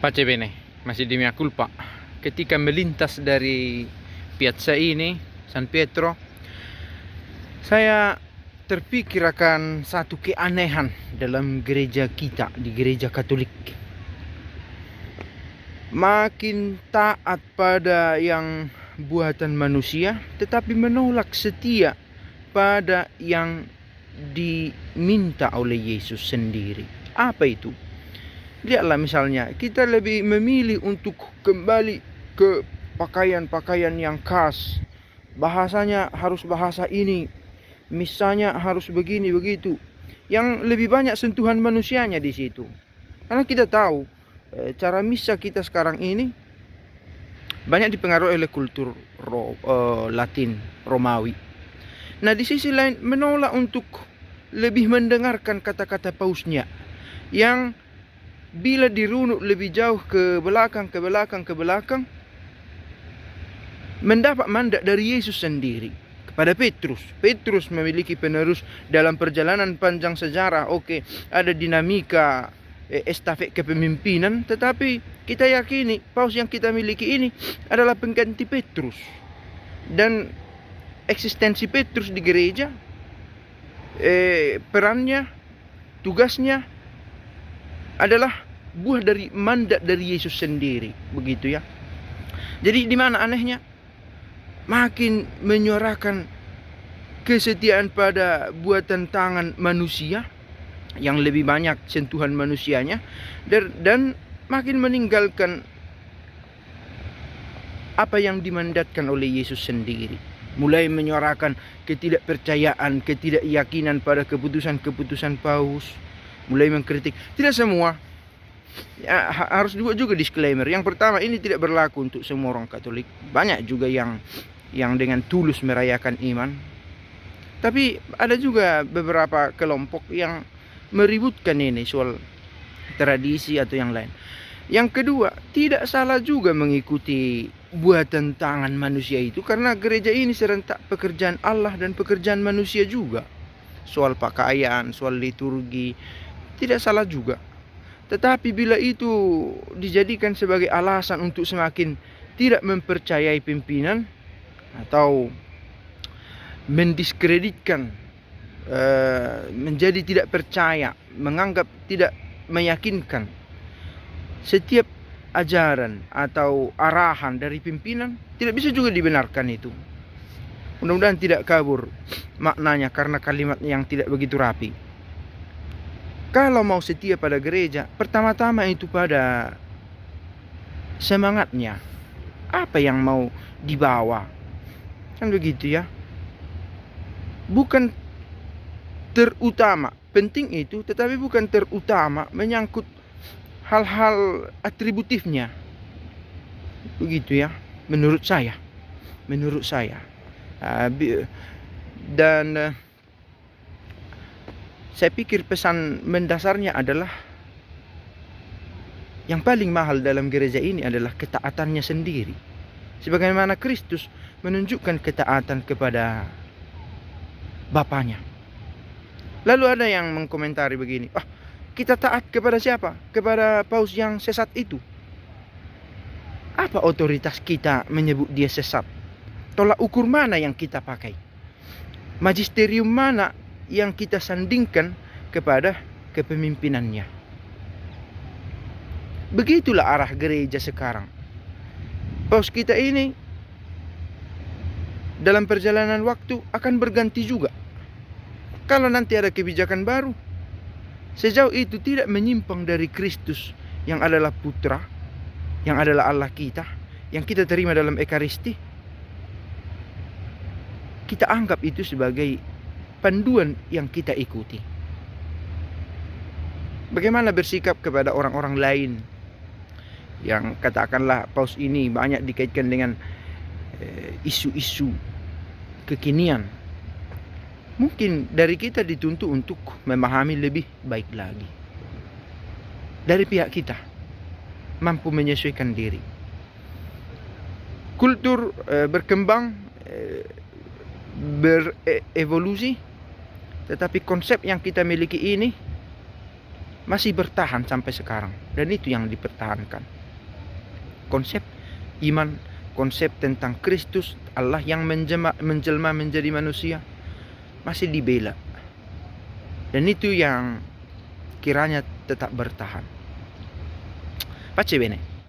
Pace bene, masih di mea culpa. Ketika melintas dari piazza ini, San Pietro, saya terpikir akan satu keanehan dalam gereja kita, di gereja Katolik. Makin taat pada yang buatan manusia, tetapi menolak setia pada yang diminta oleh Yesus sendiri. Apa itu? Lihatlah misalnya, kita lebih memilih untuk kembali ke pakaian-pakaian yang khas. Bahasanya harus bahasa ini, misalnya harus begini begitu. Yang lebih banyak sentuhan manusianya di situ. Karena kita tahu cara misa kita sekarang ini banyak dipengaruhi oleh kultur Latin, Romawi. Nah, di sisi lain menolak untuk lebih mendengarkan kata-kata pausnya yang bila dirunut lebih jauh ke belakang, mendapat mandat dari Yesus sendiri kepada Petrus. Petrus memiliki penerus dalam perjalanan panjang sejarah. Oke, ada dinamika estafet kepemimpinan, tetapi kita yakini paus yang kita miliki ini adalah pengganti Petrus. Dan eksistensi Petrus di gereja, perannya, tugasnya adalah buah dari mandat dari Yesus sendiri, begitu ya. Jadi di mana anehnya? Makin menyuarakan kesetiaan pada buatan tangan manusia yang lebih banyak sentuhan manusianya, dan makin meninggalkan apa yang dimandatkan oleh Yesus sendiri. Mulai menyuarakan ketidakpercayaan, ketidakyakinan pada keputusan-keputusan paus. Mulai mengkritik. Tidak semua. Ya, harus juga disclaimer. Yang pertama, ini tidak berlaku untuk semua orang Katolik. Banyak juga yang dengan tulus merayakan iman. Tapi ada juga beberapa kelompok yang meributkan ini soal tradisi atau yang lain. Yang kedua, tidak salah juga mengikuti buatan tangan manusia itu, karena gereja ini serentak pekerjaan Allah dan pekerjaan manusia juga. Soal pakaian, soal liturgi, tidak salah juga. Tetapi bila itu dijadikan sebagai alasan untuk semakin tidak mempercayai pimpinan atau mendiskreditkan, menjadi tidak percaya, menganggap tidak meyakinkan setiap ajaran atau arahan dari pimpinan, tidak bisa juga dibenarkan itu. Mudah-mudahan tidak kabur maknanya karena kalimat yang tidak begitu rapi. Kalau mau setia pada gereja, pertama-tama itu pada semangatnya. Apa yang mau dibawa? Kan begitu ya. Bukan terutama, penting itu, tetapi bukan terutama menyangkut hal-hal atributifnya. Begitu ya, menurut saya. Dan saya pikir pesan mendasarnya adalah yang paling mahal dalam gereja ini adalah ketaatannya sendiri. Sebagaimana Kristus menunjukkan ketaatan kepada Bapaknya. Lalu ada yang mengkomentari begini, kita taat kepada siapa? Kepada paus yang sesat itu. Apa otoritas kita menyebut dia sesat? Tolak ukur mana yang kita pakai? Magisterium mana yang kita sandingkan kepada kepemimpinannya? Begitulah arah gereja sekarang. Paus kita ini dalam perjalanan waktu akan berganti juga. Kalau nanti ada kebijakan baru, sejauh itu tidak menyimpang dari Kristus yang adalah Putra, yang adalah Allah kita, yang kita terima dalam Ekaristi, kita anggap itu sebagai panduan yang kita ikuti. Bagaimana bersikap kepada orang-orang lain yang katakanlah paus ini banyak dikaitkan dengan isu-isu kekinian? Mungkin dari kita dituntut untuk memahami lebih baik lagi. Dari pihak kita mampu menyesuaikan diri. Kultur berkembang, berevolusi, tetapi konsep yang kita miliki ini masih bertahan sampai sekarang, dan itu yang dipertahankan. Konsep iman, konsep tentang Kristus, Allah yang menjelma menjadi manusia, masih dibela. Dan itu yang kiranya tetap bertahan. Pace bene.